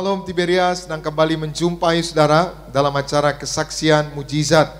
Shalom Tiberias, dan kembali menjumpai saudara dalam acara kesaksian mujizat.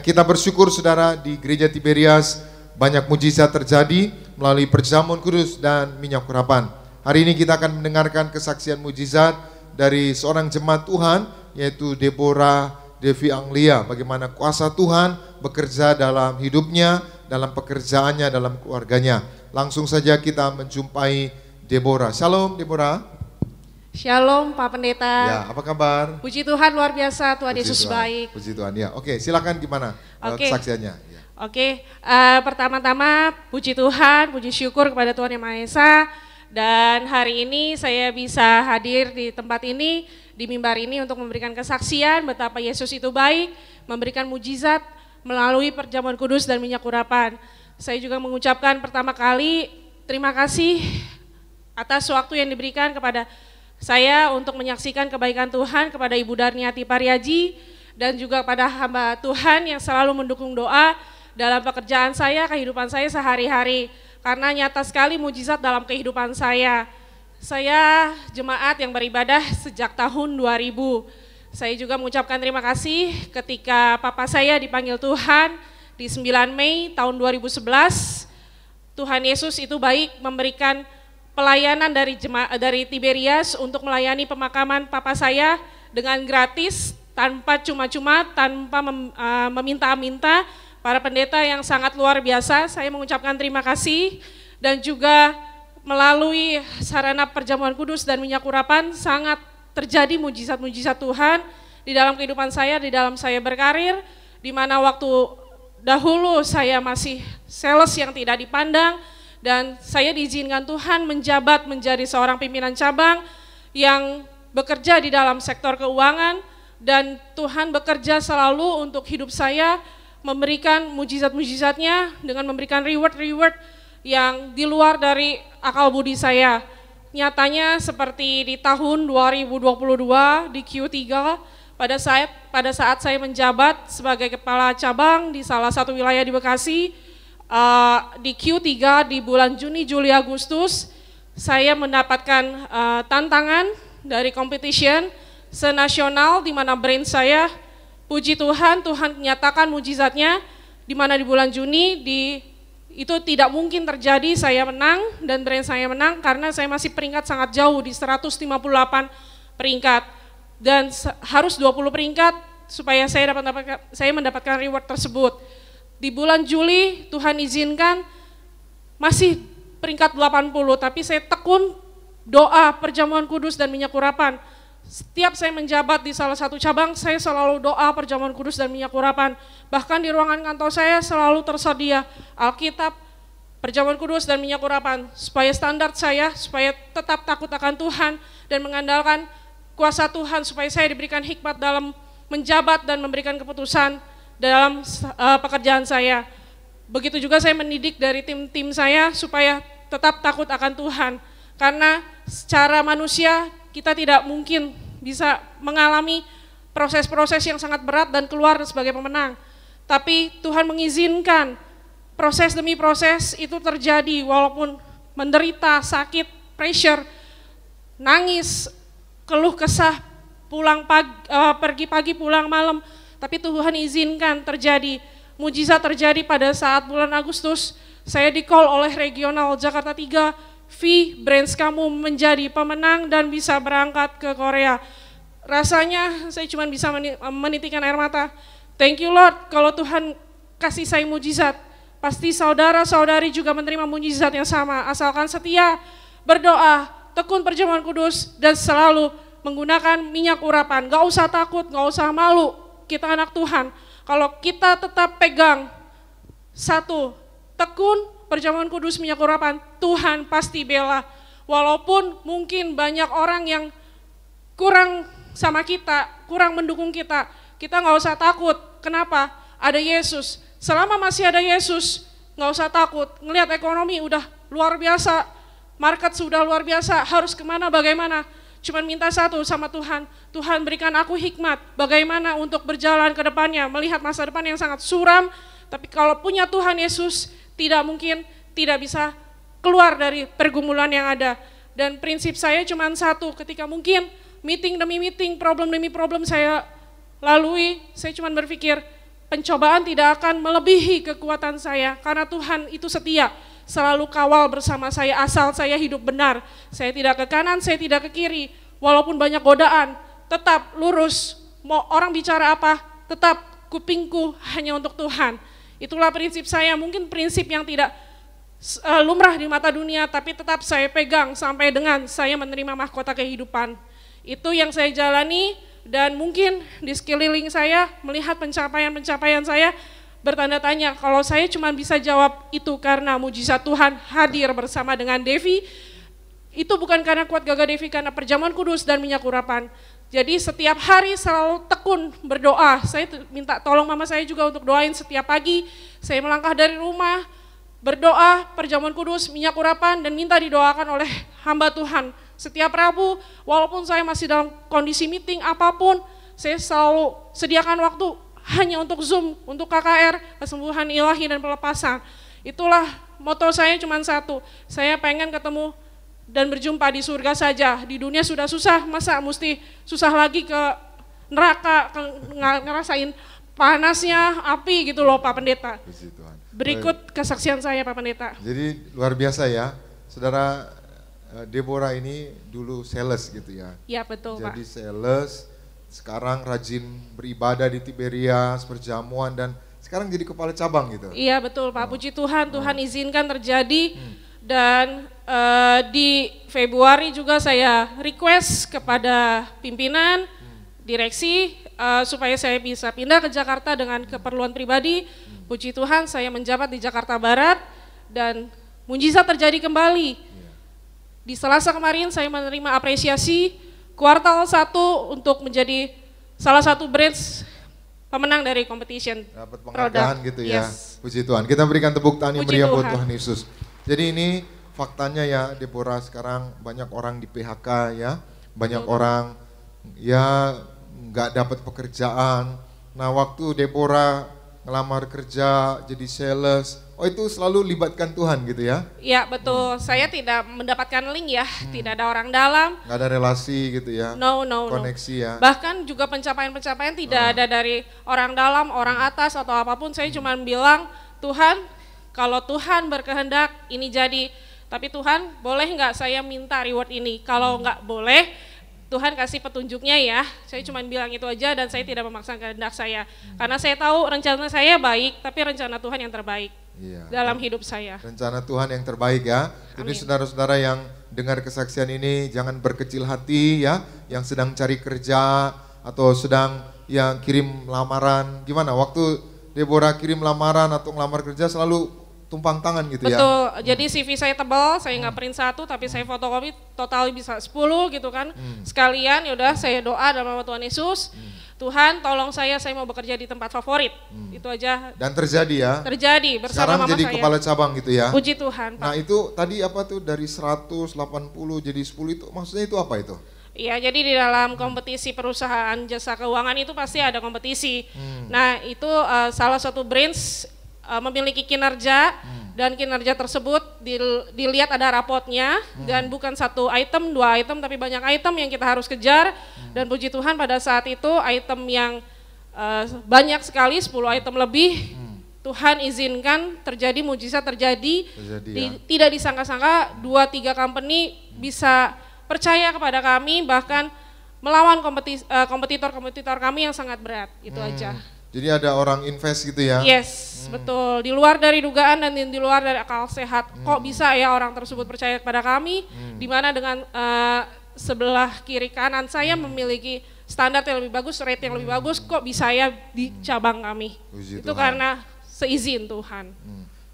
Kita bersyukur saudara di Gereja Tiberias banyak mujizat terjadi melalui perjamuan kudus dan minyak urapan. Hari ini kita akan mendengarkan kesaksian mujizat dari seorang jemaat Tuhan, yaitu Deborah Devi Anglia. Bagaimana kuasa Tuhan bekerja dalam hidupnya, dalam pekerjaannya, dalam keluarganya. Langsung saja kita menjumpai Deborah. Shalom Deborah. Shalom Pak Pendeta. Ya, apa kabar? Puji Tuhan luar biasa, Tuhan Puji Yesus Tuhan. baik. Puji Tuhan ya. Oke, silakan gimana kesaksiannya? Ya. Oke, pertama-tama puji Tuhan, puji syukur kepada Tuhan Yang Maha Esa. Dan hari ini saya bisa hadir di tempat ini, di mimbar ini untuk memberikan kesaksian betapa Yesus itu baik, memberikan mujizat melalui perjamuan kudus dan minyak urapan. Saya juga mengucapkan pertama kali terima kasih atas waktu yang diberikan kepada saya untuk menyaksikan kebaikan Tuhan kepada Ibu Darniati Pariaji dan juga pada hamba Tuhan yang selalu mendukung doa dalam pekerjaan saya, kehidupan saya sehari-hari. Karena nyata sekali mujizat dalam kehidupan saya. Saya jemaat yang beribadah sejak tahun 2000. Saya juga mengucapkan terima kasih ketika papa saya dipanggil Tuhan di 9 Mei tahun 2011. Tuhan Yesus itu baik memberikan pelayanan dari Tiberias untuk melayani pemakaman papa saya dengan gratis, tanpa cuma-cuma, tanpa meminta-minta. Para pendeta yang sangat luar biasa, saya mengucapkan terima kasih. Dan juga melalui sarana perjamuan kudus dan minyak urapan sangat terjadi mujizat-mujizat Tuhan di dalam kehidupan saya, di dalam saya berkarir, di mana waktu dahulu saya masih sales yang tidak dipandang, dan saya diizinkan Tuhan menjabat menjadi seorang pimpinan cabang yang bekerja di dalam sektor keuangan, dan Tuhan bekerja selalu untuk hidup saya, memberikan mujizat-mujizatnya dengan memberikan reward-reward yang di luar dari akal budi saya. Nyatanya seperti di tahun 2022 di Q3 pada saat saya menjabat sebagai kepala cabang di salah satu wilayah di Bekasi, di Q3 di bulan Juni, Juli, Agustus, saya mendapatkan tantangan dari competition senasional di mana brand saya, puji Tuhan, Tuhan menyatakan mujizatnya, di mana di bulan Juni itu tidak mungkin terjadi, saya menang dan brand saya menang karena saya masih peringkat sangat jauh di 158 peringkat dan harus 20 peringkat supaya saya mendapatkan reward tersebut. Di bulan Juli Tuhan izinkan masih peringkat 80, tapi saya tekun doa perjamuan kudus dan minyak urapan. Setiap saya menjabat di salah satu cabang, saya selalu doa perjamuan kudus dan minyak urapan. Bahkan di ruangan kantor saya selalu tersedia Alkitab, perjamuan kudus dan minyak urapan, supaya standar saya, supaya tetap takut akan Tuhan dan mengandalkan kuasa Tuhan, supaya saya diberikan hikmat dalam menjabat dan memberikan keputusan dalam pekerjaan saya. Begitu juga saya mendidik dari tim-tim saya supaya tetap takut akan Tuhan. Karena secara manusia kita tidak mungkin bisa mengalami proses-proses yang sangat berat dan keluar sebagai pemenang. Tapi Tuhan mengizinkan proses demi proses itu terjadi walaupun menderita, sakit, pressure, nangis, keluh kesah, pergi pagi pulang malam. Tapi Tuhan izinkan terjadi, mujizat terjadi pada saat bulan Agustus, saya di-call oleh regional Jakarta 3, brands kamu menjadi pemenang dan bisa berangkat ke Korea. Rasanya saya cuma bisa menitikkan air mata. Thank you Lord, kalau Tuhan kasih saya mujizat, pasti saudara-saudari juga menerima mujizat yang sama, asalkan setia, berdoa, tekun perjamuan kudus, dan selalu menggunakan minyak urapan. Gak usah takut, gak usah malu. Kita anak Tuhan, kalau kita tetap pegang satu, tekun perjamuan kudus minyak urapan, Tuhan pasti bela. Walaupun mungkin banyak orang yang kurang sama kita, kurang mendukung kita nggak usah takut. Kenapa? Ada Yesus. Selama masih ada Yesus, nggak usah takut. Ngelihat ekonomi udah luar biasa, market sudah luar biasa, harus kemana, bagaimana? Cuman minta satu sama Tuhan, Tuhan berikan aku hikmat bagaimana untuk berjalan ke depannya, melihat masa depan yang sangat suram, tapi kalau punya Tuhan Yesus, tidak mungkin tidak bisa keluar dari pergumulan yang ada. Dan prinsip saya cuma satu, ketika mungkin meeting demi meeting, problem demi problem saya lalui, saya cuma berpikir pencobaan tidak akan melebihi kekuatan saya karena Tuhan itu setia, selalu kawal bersama saya asal saya hidup benar. Saya tidak ke kanan, saya tidak ke kiri, walaupun banyak godaan, tetap lurus. Mau orang bicara apa, tetap kupingku hanya untuk Tuhan. Itulah prinsip saya, mungkin prinsip yang tidak lumrah di mata dunia, tapi tetap saya pegang sampai dengan saya menerima mahkota kehidupan. Itu yang saya jalani, dan mungkin di sekeliling saya melihat pencapaian-pencapaian saya bertanda tanya, kalau saya cuma bisa jawab itu karena mujizat Tuhan hadir bersama dengan Devi, itu bukan karena kuat gagah Devi, karena perjamuan kudus dan minyak urapan. Jadi setiap hari selalu tekun berdoa. Saya minta tolong mama saya juga untuk doain setiap pagi. Saya melangkah dari rumah, berdoa, perjamuan kudus, minyak urapan, dan minta didoakan oleh hamba Tuhan. Setiap Rabu, walaupun saya masih dalam kondisi meeting apapun, saya selalu sediakan waktu hanya untuk Zoom, untuk KKR, kesembuhan ilahi dan pelepasan. Itulah moto saya cuma satu, saya pengen ketemu dan berjumpa di surga saja. Di dunia sudah susah, masa mesti susah lagi ke neraka, ngerasain panasnya api gitu loh Pak Pendeta. Berikut kesaksian saya Pak Pendeta. Jadi luar biasa ya, saudara. Deborah ini dulu sales gitu ya. Iya betul Pak. Jadi sales, sekarang rajin beribadah di Tiberias, perjamuan, dan sekarang jadi kepala cabang gitu. Iya betul Pak, puji Tuhan, Tuhan izinkan terjadi. Dan di Februari juga saya request kepada pimpinan, direksi, supaya saya bisa pindah ke Jakarta dengan keperluan pribadi. Puji Tuhan saya menjabat di Jakarta Barat dan mujizat terjadi kembali. Di Selasa kemarin saya menerima apresiasi kuartal 1 untuk menjadi salah satu brands pemenang dari competition. Dapat penghargaan gitu ya, yes. Puji Tuhan. Kita berikan tepuk tangan yang Puji meriah buat Tuhan. Tuhan Yesus. Jadi ini faktanya ya, Deborah sekarang banyak orang di PHK ya, banyak orang ya nggak dapat pekerjaan. Nah waktu Deborah ngelamar kerja jadi sales, oh itu selalu libatkan Tuhan gitu ya? Iya betul, saya tidak mendapatkan link ya, tidak ada orang dalam. Nggak ada relasi gitu ya? No. Koneksi ya? Bahkan juga pencapaian-pencapaian tidak ada dari orang dalam, orang atas atau apapun. Saya cuma bilang, Tuhan kalau Tuhan berkehendak ini jadi, tapi Tuhan boleh nggak saya minta reward ini? Kalau nggak boleh, Tuhan kasih petunjuknya ya. Saya cuma bilang itu aja dan saya tidak memaksakan kehendak saya. Karena saya tahu rencana saya baik, tapi rencana Tuhan yang terbaik dalam hidup saya. Rencana Tuhan yang terbaik ya. Jadi saudara-saudara yang dengar kesaksian ini jangan berkecil hati ya, yang sedang cari kerja atau sedang yang kirim lamaran. Gimana waktu Deborah kirim lamaran atau ngelamar kerja selalu tumpang tangan gitu ya? Betul, jadi CV saya tebal, saya nggak print 1 tapi saya fotokopi total bisa 10 gitu kan. Sekalian yaudah saya doa dalam nama Tuhan Yesus, Tuhan tolong saya mau bekerja di tempat favorit, itu aja. Dan terjadi ya? Terjadi bersama sekarang mama jadi saya. Kepala cabang gitu ya? Puji Tuhan Pak. Nah itu tadi apa tuh dari 180 jadi 10 itu maksudnya itu apa itu? Iya, jadi di dalam kompetisi perusahaan jasa keuangan itu pasti ada kompetisi. Nah itu salah satu branch memiliki kinerja dan kinerja tersebut dilihat ada rapotnya dan bukan satu item, 2 item tapi banyak item yang kita harus kejar dan puji Tuhan pada saat itu item yang banyak sekali 10 item lebih Tuhan izinkan terjadi mujizat terjadi tidak disangka-sangka 2-3 company bisa percaya kepada kami bahkan melawan kompetitor-kompetitor kami yang sangat berat itu aja. Jadi ada orang invest gitu ya? Yes, betul. Di luar dari dugaan dan di luar dari akal sehat. Kok bisa ya orang tersebut percaya kepada kami? Di mana dengan sebelah kiri kanan saya memiliki standar yang lebih bagus, rate yang lebih bagus. Kok bisa ya di cabang kami? Puji Itu Tuhan. karena seizin Tuhan.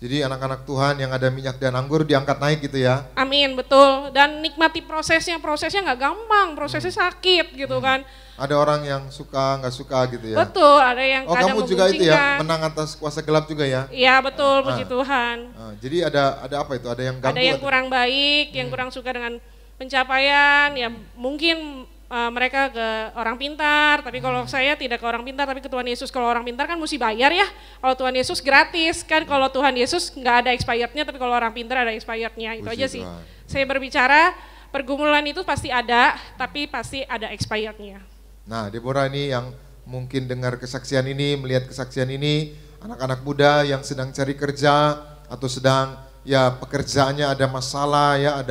Jadi anak-anak Tuhan yang ada minyak dan anggur diangkat naik gitu ya? Amin, betul. Dan nikmati prosesnya nggak gampang, prosesnya sakit gitu kan. Ada orang yang suka, nggak suka gitu ya? Betul, ada yang Oh kadang kamu juga itu ya, memuncingkan. menang atas kuasa gelap juga ya? Iya betul, puji Tuhan. Jadi ada apa itu? Ada yang ganggu? Ada yang kurang baik, yang kurang suka dengan pencapaian, ya mungkin mereka ke orang pintar, tapi kalau saya tidak ke orang pintar, tapi ke Tuhan Yesus. Kalau orang pintar kan mesti bayar ya, kalau Tuhan Yesus gratis kan, kalau Tuhan Yesus nggak ada expirednya, tapi kalau orang pintar ada expirednya, itu Puji aja sih. Tuhan. Saya berbicara pergumulan itu pasti ada, tapi pasti ada expirednya. Nah, Deborah ini yang mungkin dengar kesaksian ini, melihat kesaksian ini, anak-anak muda yang sedang cari kerja atau sedang ya pekerjaannya ada masalah ya,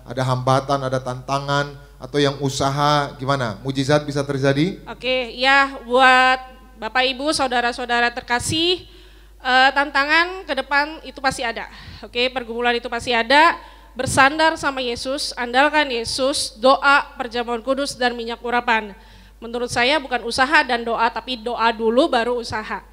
ada hambatan, ada tantangan, atau yang usaha, gimana? Mujizat bisa terjadi? Oke, ya buat Bapak Ibu, saudara-saudara terkasih, tantangan ke depan itu pasti ada. Oke, pergumulan itu pasti ada. Bersandar sama Yesus, andalkan Yesus, doa, perjamuan kudus, dan minyak urapan. Menurut saya bukan usaha dan doa, tapi doa dulu baru usaha.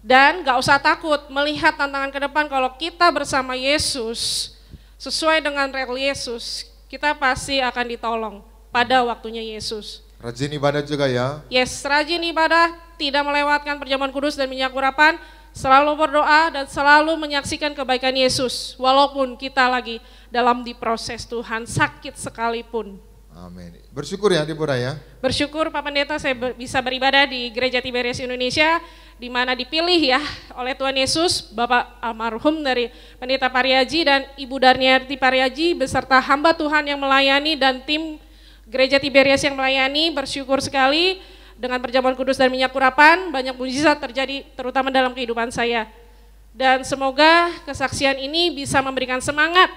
Dan gak usah takut melihat tantangan ke depan, kalau kita bersama Yesus, sesuai dengan rel Yesus, kita pasti akan ditolong pada waktunya Yesus. Rajin ibadah juga ya? Yes, rajin ibadah, tidak melewatkan perjamuan kudus dan minyak urapan, selalu berdoa dan selalu menyaksikan kebaikan Yesus, walaupun kita lagi dalam diproses Tuhan, sakit sekalipun. Amin. Bersyukur ya Deborah ya? Bersyukur Pak Pendeta saya bisa beribadah di Gereja Tiberias Indonesia, di mana dipilih ya oleh Tuhan Yesus, Bapak almarhum dari Pendeta Pariaji dan Ibu Darniarti Pariaji beserta hamba Tuhan yang melayani dan tim Gereja Tiberias yang melayani. Bersyukur sekali dengan perjamuan kudus dan minyak urapan, banyak mujizat terjadi terutama dalam kehidupan saya. Dan semoga kesaksian ini bisa memberikan semangat,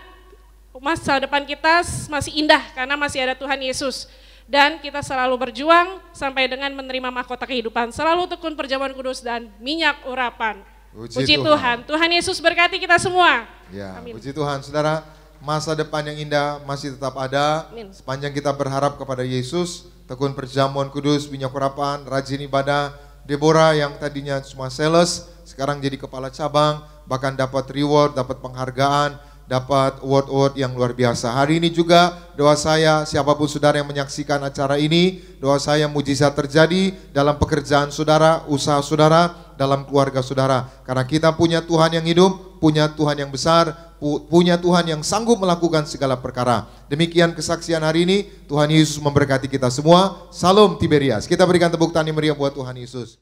masa depan kita masih indah karena masih ada Tuhan Yesus. Dan kita selalu berjuang sampai dengan menerima mahkota kehidupan. Selalu tekun perjamuan kudus dan minyak urapan. Puji Tuhan. Tuhan Yesus berkati kita semua. Ya, amin. Puji Tuhan. Saudara, masa depan yang indah masih tetap ada. Amin. Sepanjang kita berharap kepada Yesus, tekun perjamuan kudus, minyak urapan, rajin ibadah. Deborah yang tadinya cuma sales, sekarang jadi kepala cabang, bahkan dapat reward, dapat penghargaan, dapat award-award yang luar biasa. Hari ini juga doa saya, siapapun saudara yang menyaksikan acara ini, doa saya mujizat terjadi dalam pekerjaan saudara, usaha saudara, dalam keluarga saudara. Karena kita punya Tuhan yang hidup, punya Tuhan yang besar, punya Tuhan yang sanggup melakukan segala perkara. Demikian kesaksian hari ini, Tuhan Yesus memberkati kita semua. Salam Tiberias. Kita berikan tepuk tangan meriah buat Tuhan Yesus.